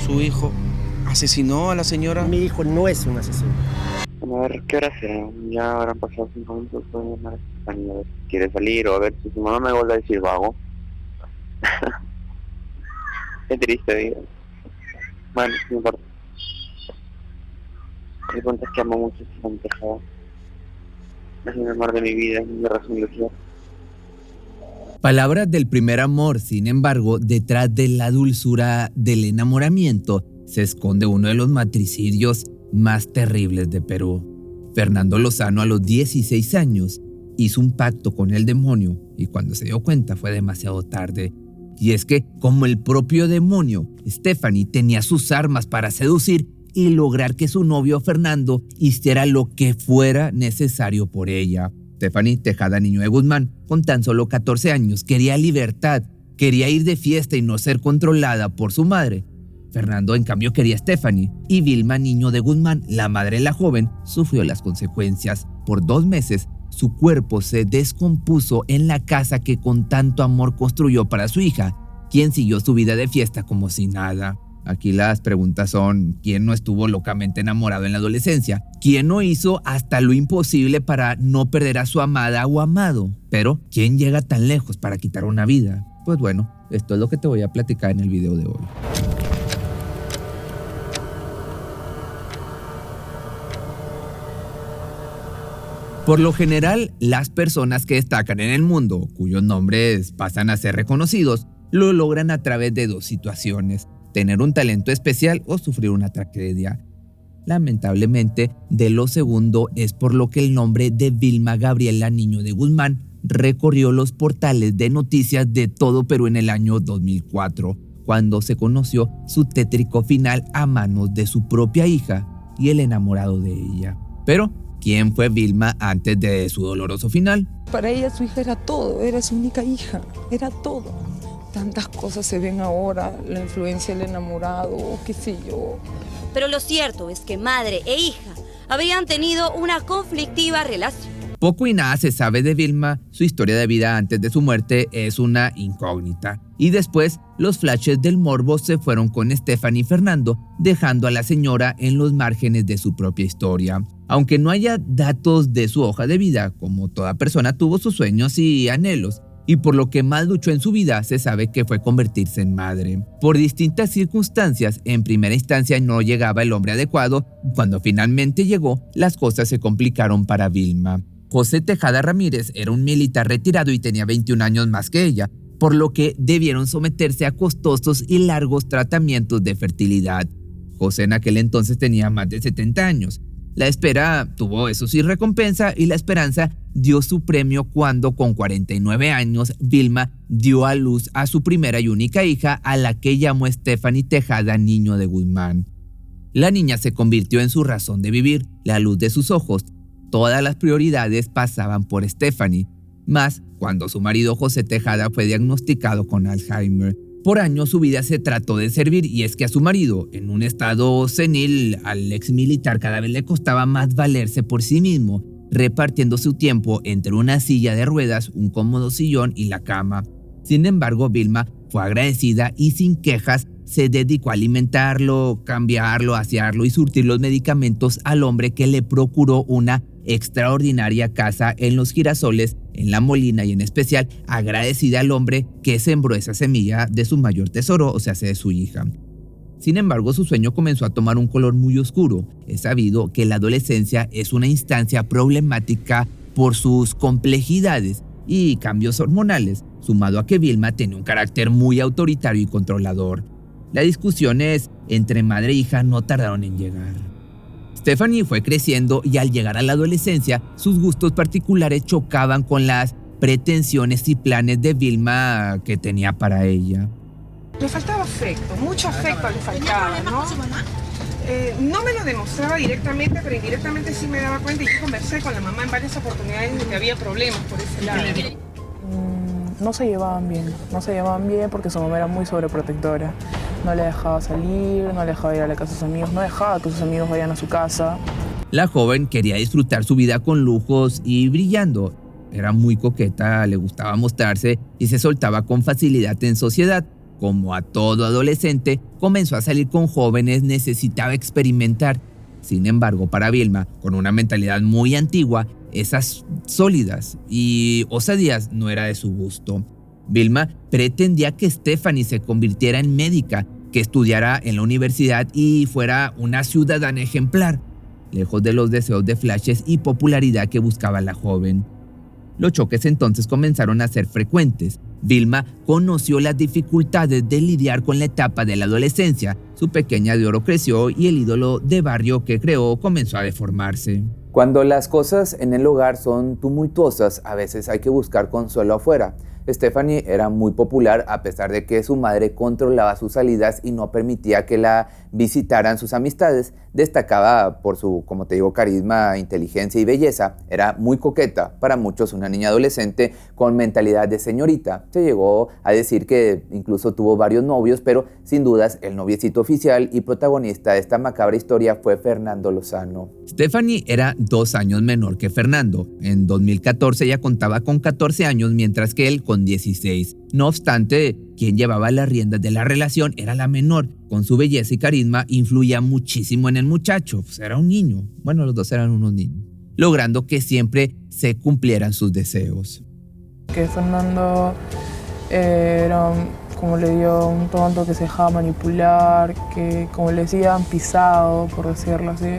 su hijo asesinó a la señora. Mi hijo no es un asesino. A ver, ¿qué hora será? Ya habrán pasado 5 minutos, puedo llamar a Stephanie a ver si quiere salir o a ver si su mamá me vuelve a decir vago. Qué triste vida. Bueno, no importa. El punto es que amo mucho a Stephanie Tejada. Es el amor de mi vida, es mi razón de ser. Palabras del primer amor, sin embargo, detrás de la dulzura del enamoramiento se esconde uno de los matricidios más terribles de Perú. Fernando Lozano, a los 16 años, hizo un pacto con el demonio y cuando se dio cuenta fue demasiado tarde. Y es que, como el propio demonio, Stephanie tenía sus armas para seducir y lograr que su novio Fernando hiciera lo que fuera necesario por ella. Stephanie Tejada Niño de Guzmán, con tan solo 14 años, quería libertad, quería ir de fiesta y no ser controlada por su madre. Fernando, en cambio, quería a Stephanie, y Vilma Niño de Guzmán, la madre de la joven, sufrió las consecuencias. Por 2 meses, su cuerpo se descompuso en la casa que con tanto amor construyó para su hija, quien siguió su vida de fiesta como si nada. Aquí las preguntas son: ¿quién no estuvo locamente enamorado en la adolescencia? ¿Quién no hizo hasta lo imposible para no perder a su amada o amado? Pero, ¿quién llega tan lejos para quitar una vida? Pues bueno, esto es lo que te voy a platicar en el video de hoy. Por lo general, las personas que destacan en el mundo, cuyos nombres pasan a ser reconocidos, lo logran a través de 2 situaciones: tener un talento especial o sufrir una tragedia. Lamentablemente, de lo segundo es por lo que el nombre de Vilma Gabriela Niño de Guzmán recorrió los portales de noticias de todo Perú en el año 2004, cuando se conoció su tétrico final a manos de su propia hija y el enamorado de ella. Pero, ¿quién fue Vilma antes de su doloroso final? Para ella su hija era todo, era su única hija, era todo. Tantas cosas se ven ahora, la influencia del enamorado, qué sé yo. Pero lo cierto es que madre e hija habían tenido una conflictiva relación. Poco y nada se sabe de Vilma, su historia de vida antes de su muerte es una incógnita. Y después, los flashes del morbo se fueron con Stephanie y Fernando, dejando a la señora en los márgenes de su propia historia. Aunque no haya datos de su hoja de vida, como toda persona tuvo sus sueños y anhelos, y por lo que más luchó en su vida, se sabe que fue convertirse en madre. Por distintas circunstancias, en primera instancia no llegaba el hombre adecuado. Cuando finalmente llegó, las cosas se complicaron para Vilma. José Tejada Ramírez era un militar retirado y tenía 21 años más que ella, por lo que debieron someterse a costosos y largos tratamientos de fertilidad. José en aquel entonces tenía más de 70 años. La espera tuvo eso sí recompensa y la esperanza dio su premio cuando con 49 años Vilma dio a luz a su primera y única hija, a la que llamó Stephanie Tejada Niño de Guzmán. La niña se convirtió en su razón de vivir, la luz de sus ojos. Todas las prioridades pasaban por Stephanie, más cuando su marido José Tejada fue diagnosticado con Alzheimer. Por años su vida se trató de servir, y es que a su marido, en un estado senil, al exmilitar cada vez le costaba más valerse por sí mismo, repartiendo su tiempo entre una silla de ruedas, un cómodo sillón y la cama. Sin embargo, Vilma fue agradecida y sin quejas se dedicó a alimentarlo, cambiarlo, asearlo y surtir los medicamentos al hombre que le procuró una extraordinaria casa en Los Girasoles, en La Molina, y en especial agradecida al hombre que sembró esa semilla de su mayor tesoro, o sea, de su hija. Sin embargo, su sueño comenzó a tomar un color muy oscuro. Es sabido que la adolescencia es una instancia problemática por sus complejidades y cambios hormonales, sumado a que Vilma tenía un carácter muy autoritario y controlador. Las discusiones entre madre e hija no tardaron en llegar. Stephanie fue creciendo y al llegar a la adolescencia, sus gustos particulares chocaban con las pretensiones y planes de Vilma que tenía para ella. Le faltaba afecto, mucho afecto le faltaba, ¿no? No me lo demostraba directamente, pero indirectamente sí me daba cuenta, y yo conversé con la mamá en varias oportunidades de que había problemas por ese lado. No se llevaban bien porque su mamá era muy sobreprotectora. No le dejaba salir, no le dejaba ir a la casa de sus amigos, no dejaba que sus amigos vayan a su casa. La joven quería disfrutar su vida con lujos y brillando. Era muy coqueta, le gustaba mostrarse y se soltaba con facilidad en sociedad. como a todo adolescente, comenzó a salir con jóvenes, necesitaba experimentar. Sin embargo, para Vilma, con una mentalidad muy antigua, esas sólidas y osadías no era de su gusto. Vilma pretendía que Stephanie se convirtiera en médica, que estudiara en la universidad y fuera una ciudadana ejemplar, lejos de los deseos de flashes y popularidad que buscaba la joven. Los choques entonces comenzaron a ser frecuentes. Vilma conoció las dificultades de lidiar con la etapa de la adolescencia. Su pequeña de oro creció y el ídolo de barrio que creó comenzó a deformarse. Cuando las cosas en el hogar son tumultuosas, a veces hay que buscar consuelo afuera. Stephanie era muy popular a pesar de que su madre controlaba sus salidas y no permitía que la visitaran sus amistades. Destacaba por su, como te digo, carisma, inteligencia y belleza. Era muy coqueta, para muchos una niña adolescente con mentalidad de señorita. Se llegó a decir que incluso tuvo varios novios, pero sin dudas el noviecito oficial y protagonista de esta macabra historia fue Fernando Lozano. Stephanie era 2 años menor que Fernando. En 2014 ella contaba con 14 años, mientras que él con 16. No obstante, quien llevaba las riendas de la relación era la menor. Con su belleza y carisma influía muchísimo en el muchacho. Pues era un niño. Bueno, los dos eran unos niños. Logrando que siempre se cumplieran sus deseos. Que Fernando era, como le dio, un tonto que se dejaba manipular, que, como le decían, pisado, por decirlo así,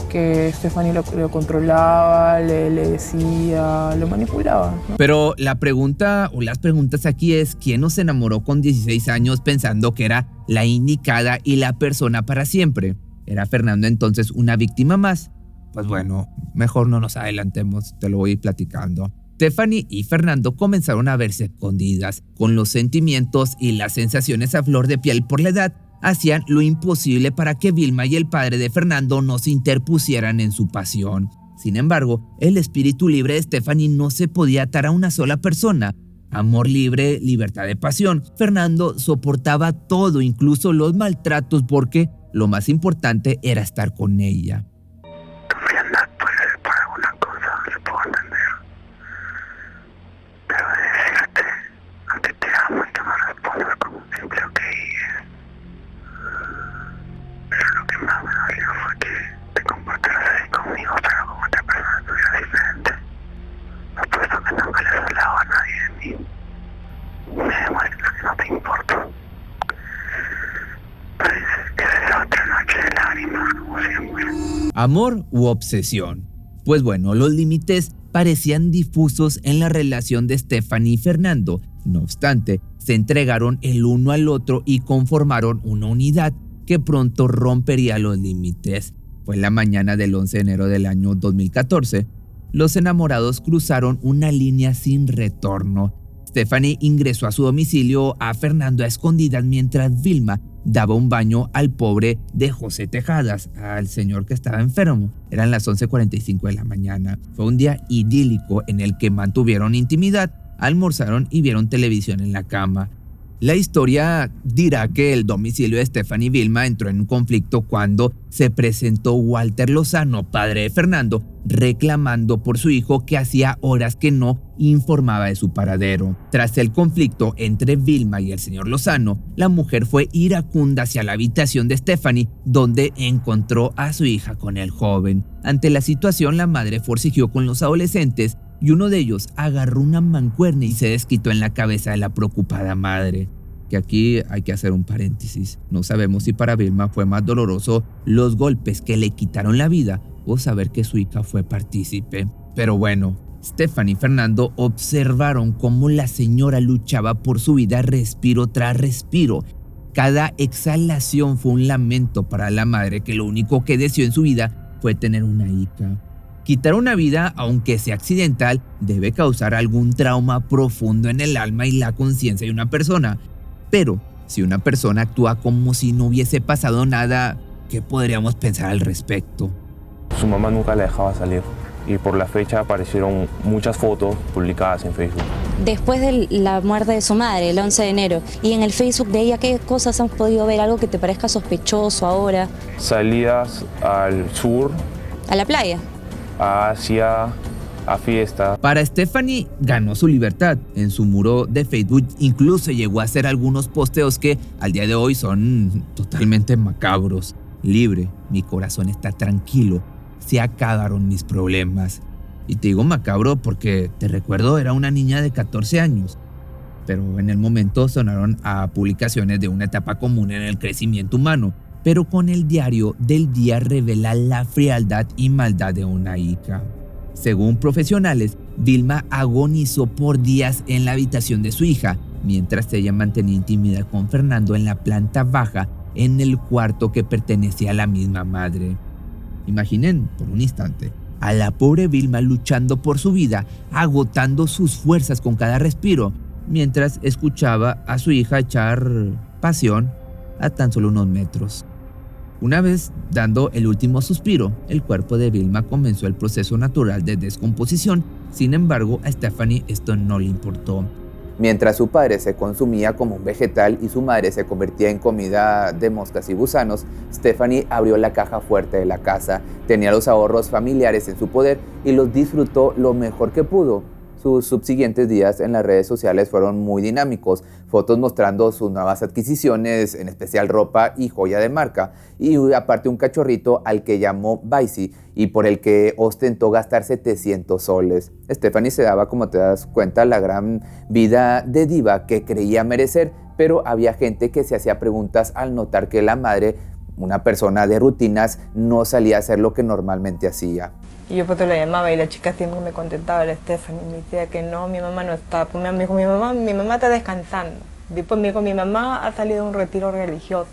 que Stephanie lo controlaba, le decía, lo manipulaba, ¿no? Pero la pregunta o las preguntas aquí es: ¿quién nos enamoró con 16 años pensando que era la indicada y la persona para siempre? ¿Era Fernando entonces una víctima más? Pues bueno, mejor no nos adelantemos, te lo voy a ir platicando. Stephanie y Fernando comenzaron a verse escondidas, con los sentimientos y las sensaciones a flor de piel por la edad. Hacían lo imposible para que Vilma y el padre de Fernando no se interpusieran en su pasión. Sin embargo, el espíritu libre de Stephanie no se podía atar a una sola persona. Amor libre, libertad de pasión. Fernando soportaba todo, incluso los maltratos, porque lo más importante era estar con ella. Tu frialdad puede ser por alguna cosa, lo puedo entender. Pero decirte, aunque te amo y que me respondas con un simple ok. Pero lo que más me dolió fue que te comportaras así conmigo, pero con otra persona estuviera diferente. Apuesto que nunca le has hablado a nadie de mí. Me demuestras que no te importo. Parece que será otra noche de lágrimas, como siempre. ¿Amor u obsesión? Pues bueno, los límites parecían difusos en la relación de Stephanie y Fernando. No obstante, se entregaron el uno al otro y conformaron una unidad que pronto rompería los límites. Fue la mañana del 11 de enero del año 2014. Los enamorados cruzaron una línea sin retorno. Stephanie ingresó a su domicilio a Fernando a escondidas mientras Vilma daba un baño al pobre de José Tejadas, al señor que estaba enfermo. Eran las 11:45 de la mañana. Fue un día idílico en el que mantuvieron intimidad, almorzaron y vieron televisión en la cama. La historia dirá que el domicilio de Stephanie y Vilma entró en un conflicto cuando se presentó Walter Lozano, padre de Fernando, reclamando por su hijo que hacía horas que no informaba de su paradero. Tras el conflicto entre Vilma y el señor Lozano, la mujer fue iracunda hacia la habitación de Stephanie, donde encontró a su hija con el joven. Ante la situación, la madre forcejeó con los adolescentes y uno de ellos agarró una mancuerna y se desquitó en la cabeza de la preocupada madre. Que aquí hay que hacer un paréntesis. No sabemos si para Vilma fue más doloroso los golpes que le quitaron la vida o saber que su hija fue partícipe. Pero bueno, Stephanie y Fernando observaron cómo la señora luchaba por su vida respiro tras respiro. Cada exhalación fue un lamento para la madre, que lo único que deseó en su vida fue tener una hija. Quitar una vida, aunque sea accidental, debe causar algún trauma profundo en el alma y la conciencia de una persona. Pero si una persona actúa como si no hubiese pasado nada, ¿qué podríamos pensar al respecto? Su mamá nunca la dejaba salir y por la fecha aparecieron muchas fotos publicadas en Facebook. Después de la muerte de su madre, el 11 de enero, y en el Facebook de ella, ¿qué cosas has podido ver? ¿Algo que te parezca sospechoso ahora? Salidas al sur. ¿A la playa? A Asia, a fiesta. Para Stephanie ganó su libertad. En su muro de Facebook incluso llegó a hacer algunos posteos que al día de hoy son totalmente macabros. Libre, mi corazón está tranquilo, se acabaron mis problemas. Y te digo macabro porque te recuerdo era una niña de 14 años. Pero en el momento sonaron a publicaciones de una etapa común en el crecimiento humano. Pero con el diario del día revela la frialdad y maldad de una hija. Según profesionales, Vilma agonizó por días en la habitación de su hija, mientras ella mantenía intimidad con Fernando en la planta baja, en el cuarto que pertenecía a la misma madre. Imaginen por un instante a la pobre Vilma luchando por su vida, agotando sus fuerzas con cada respiro, mientras escuchaba a su hija echar pasión a tan solo unos metros. Una vez dando el último suspiro, el cuerpo de Vilma comenzó el proceso natural de descomposición. Sin embargo, a Stephanie esto no le importó. Mientras su padre se consumía como un vegetal y su madre se convertía en comida de moscas y gusanos, Stephanie abrió la caja fuerte de la casa, tenía los ahorros familiares en su poder y los disfrutó lo mejor que pudo. Sus subsiguientes días en las redes sociales fueron muy dinámicos, fotos mostrando sus nuevas adquisiciones, en especial ropa y joya de marca, y aparte un cachorrito al que llamó Baisi y por el que ostentó gastar 700 soles. Stephanie se daba, como te das cuenta, la gran vida de diva que creía merecer, pero había gente que se hacía preguntas al notar que la madre, una persona de rutinas, no salía a hacer lo que normalmente hacía. Y yo pues la llamaba y la chica siempre me contestaba, la Stephanie, me decía que no, mi mamá no está. Pues me dijo, mi mamá está descansando. Después me dijo, mi mamá ha salido de un retiro religioso.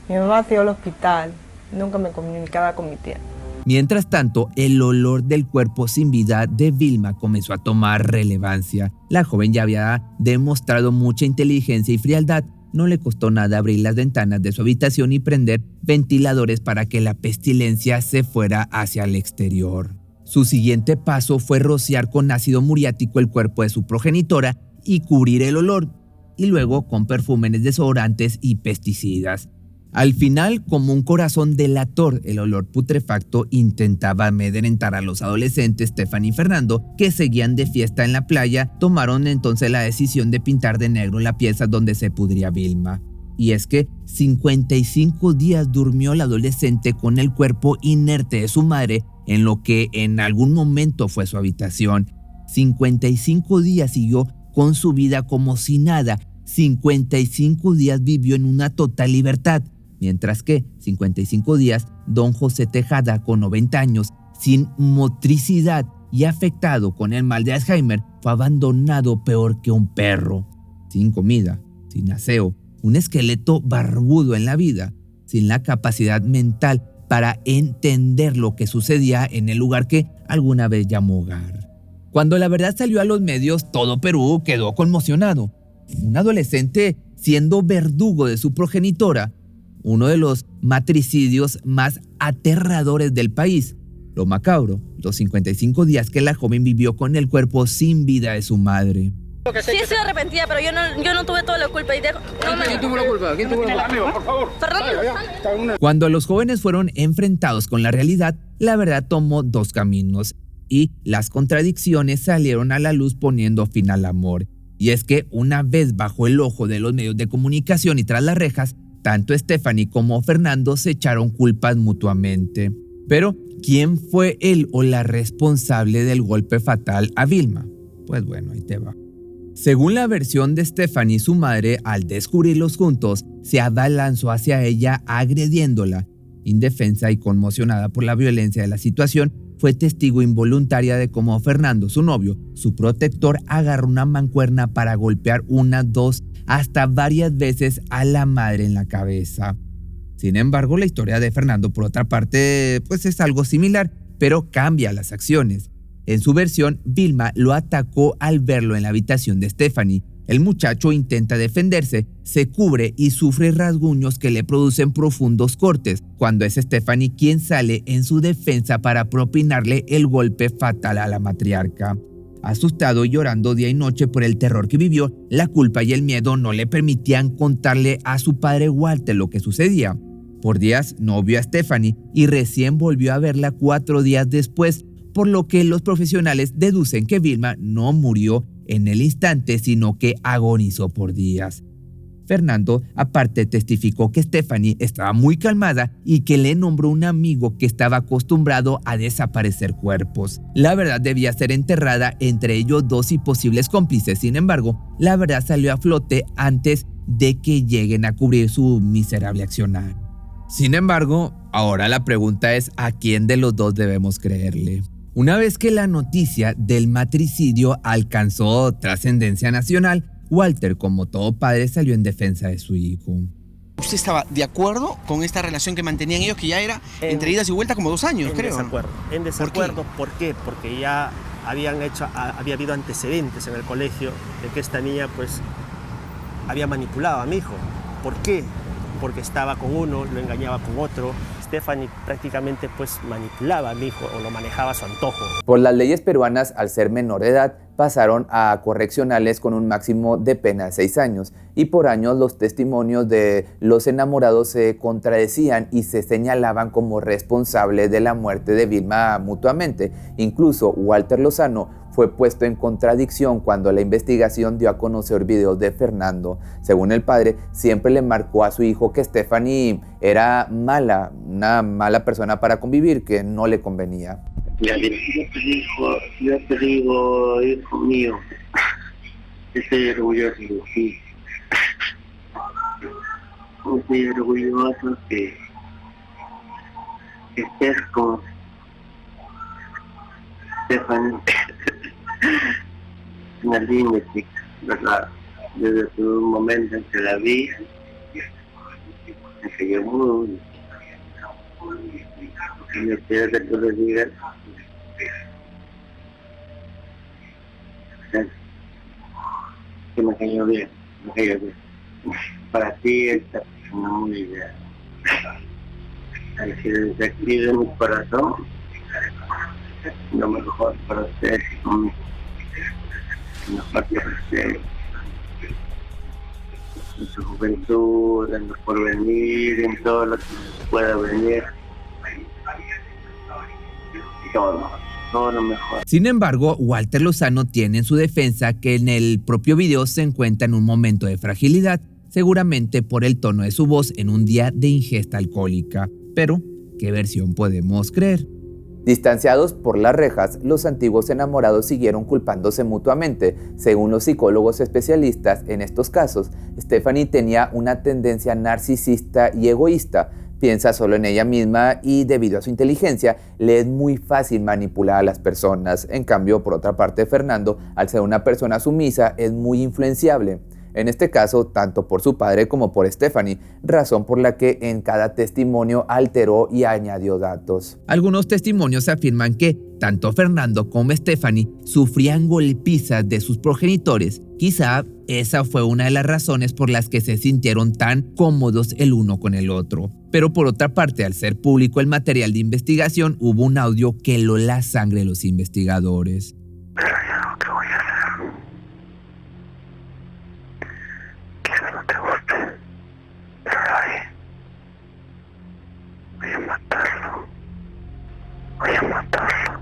Mi mamá ha ido al hospital. Nunca me comunicaba con mi tía. Mientras tanto, el olor del cuerpo sin vida de Vilma comenzó a tomar relevancia. La joven ya había demostrado mucha inteligencia y frialdad. No le costó nada abrir las ventanas de su habitación y prender ventiladores para que la pestilencia se fuera hacia el exterior. Su siguiente paso fue rociar con ácido muriático el cuerpo de su progenitora y cubrir el olor, y luego con perfumes desodorantes y pesticidas. Al final, como un corazón delator, el olor putrefacto intentaba amedrentar a los adolescentes Stephanie y Fernando, que seguían de fiesta en la playa. Tomaron entonces la decisión de pintar de negro la pieza donde se pudría Vilma. Y es que 55 días durmió la adolescente con el cuerpo inerte de su madre en lo que en algún momento fue su habitación. 55 días siguió con su vida como si nada. 55 días vivió en una total libertad. Mientras que 55 días, don José Tejada, con 90 años, sin motricidad y afectado con el mal de Alzheimer, fue abandonado peor que un perro. Sin comida, sin aseo, un esqueleto barbudo en la vida, sin la capacidad mental para entender lo que sucedía en el lugar que alguna vez llamó hogar. Cuando la verdad salió a los medios, todo Perú quedó conmocionado. Un adolescente siendo verdugo de su progenitora, uno de los matricidios más aterradores del país. Lo macabro, los 55 días que la joven vivió con el cuerpo sin vida de su madre. Sí, estoy arrepentida, pero yo no tuve toda la culpa. ¿Quién tuvo la culpa? ¿Quién tuvo la culpa? Por favor. Fernando. Cuando los jóvenes fueron enfrentados con la realidad, la verdad tomó dos caminos y las contradicciones salieron a la luz poniendo fin al amor. Y es que una vez bajo el ojo de los medios de comunicación y tras las rejas, tanto Stephanie como Fernando se echaron culpas mutuamente. Pero, ¿quién fue él o la responsable del golpe fatal a Vilma? Pues bueno, ahí te va. Según la versión de Stephanie, su madre, al descubrirlos juntos, se abalanzó hacia ella agrediéndola. Indefensa y conmocionada por la violencia de la situación, fue testigo involuntaria de cómo Fernando, su novio, su protector, agarró una mancuerna para golpear una, dos, hasta varias veces a la madre en la cabeza. Sin embargo, la historia de Fernando, por otra parte, pues es algo similar, pero cambia las acciones. En su versión, Vilma lo atacó al verlo en la habitación de Stephanie. El muchacho intenta defenderse, se cubre y sufre rasguños que le producen profundos cortes, cuando es Stephanie quien sale en su defensa para propinarle el golpe fatal a la matriarca. Asustado y llorando día y noche por el terror que vivió, la culpa y el miedo no le permitían contarle a su padre Walter lo que sucedía. Por días no vio a Stephanie y recién volvió a verla 4 días después, por lo que los profesionales deducen que Vilma no murió en el instante, sino que agonizó por días. Fernando, aparte, testificó que Stephanie estaba muy calmada y que le nombró un amigo que estaba acostumbrado a desaparecer cuerpos. La verdad debía ser enterrada entre ellos dos y posibles cómplices. Sin embargo, la verdad salió a flote antes de que lleguen a cubrir su miserable accionar. Sin embargo, ahora la pregunta es ¿a quién de los dos debemos creerle? Una vez que la noticia del matricidio alcanzó trascendencia nacional, Walter, como todo padre, salió en defensa de su hijo. ¿Usted estaba de acuerdo con esta relación que mantenían ellos, que ya era entre idas y vueltas como 2 años, creo? En desacuerdo. ¿Por qué? Porque ya había habido antecedentes en el colegio de que esta niña pues había manipulado a mi hijo. ¿Por qué? Porque estaba con uno, lo engañaba con otro. Stephanie prácticamente pues manipulaba a mi hijo o lo manejaba a su antojo. Por las leyes peruanas, al ser menor de edad, pasaron a correccionales con un máximo de pena de 6 años y por años los testimonios de los enamorados se contradecían y se señalaban como responsables de la muerte de Vilma mutuamente. Incluso Walter Lozano fue puesto en contradicción cuando la investigación dio a conocer videos de Fernando. Según el padre, siempre le marcó a su hijo que Stephanie era mala, una mala persona para convivir, que no le convenía. Yo te digo, hijo mío, estoy orgulloso de ti. Estoy orgulloso que estés con Stephanie. Una linda chica, ¿verdad? Desde el momento en que la vi, me cayó muy. Me quiero que tú le digas que me cayó bien, Para ti esta persona muy bien. Al que desde aquí de mi corazón, lo mejor para ustedes y conmigo. Lo mejor para ustedes. En su juventud, en el porvenir, en todo lo que pueda venir. Todo lo mejor. Sin embargo, Walter Lozano tiene en su defensa que en el propio video se encuentra en un momento de fragilidad, seguramente por el tono de su voz en un día de ingesta alcohólica. Pero, ¿qué versión podemos creer? Distanciados por las rejas, los antiguos enamorados siguieron culpándose mutuamente. Según los psicólogos especialistas en estos casos, Stephanie tenía una tendencia narcisista y egoísta. Piensa solo en ella misma y debido a su inteligencia le es muy fácil manipular a las personas. En cambio, por otra parte, Fernando, al ser una persona sumisa, es muy influenciable. En este caso, tanto por su padre como por Stephanie, razón por la que en cada testimonio alteró y añadió datos. Algunos testimonios afirman que tanto Fernando como Stephanie sufrían golpizas de sus progenitores. Quizá esa fue una de las razones por las que se sintieron tan cómodos el uno con el otro. Pero por otra parte, al ser público el material de investigación, hubo un audio que heló la sangre de los investigadores. Pero ya no te voy a hacer. Quizás no te guste, pero lo haré. Voy a matarlo. Voy a matarlo.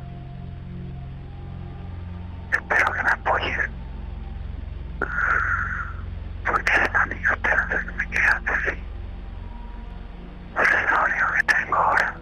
Espero que me apoyes. Porque eres tan ignorante que me quedaste así. No es lo único que tengo ahora.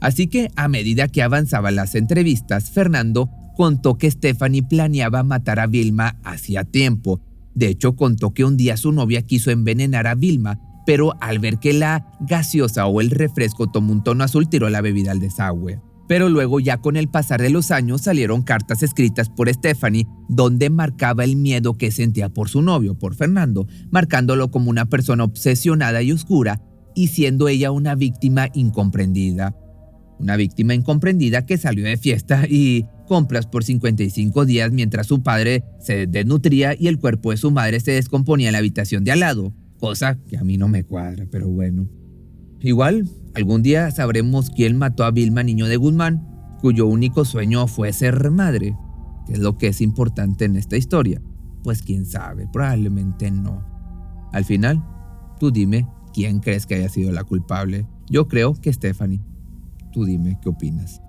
Así que a medida que avanzaban las entrevistas, Fernando contó que Stephanie planeaba matar a Vilma hacía tiempo. De hecho, contó que un día su novia quiso envenenar a Vilma, pero al ver que la gaseosa o el refresco tomó un tono azul, tiró la bebida al desagüe. Pero luego, ya con el pasar de los años, salieron cartas escritas por Stephanie donde marcaba el miedo que sentía por su novio, por Fernando, marcándolo como una persona obsesionada y oscura y siendo ella una víctima incomprendida. Una víctima incomprendida que salió de fiesta y compras por 55 días mientras su padre se desnutría y el cuerpo de su madre se descomponía en la habitación de al lado, cosa que a mí no me cuadra, pero bueno. Igual, algún día sabremos quién mató a Vilma Niño de Guzmán, cuyo único sueño fue ser madre. ¿Qué es lo que es importante en esta historia? Pues quién sabe, probablemente no. Al final, tú dime quién crees que haya sido la culpable. Yo creo que Stephanie. Tú dime qué opinas.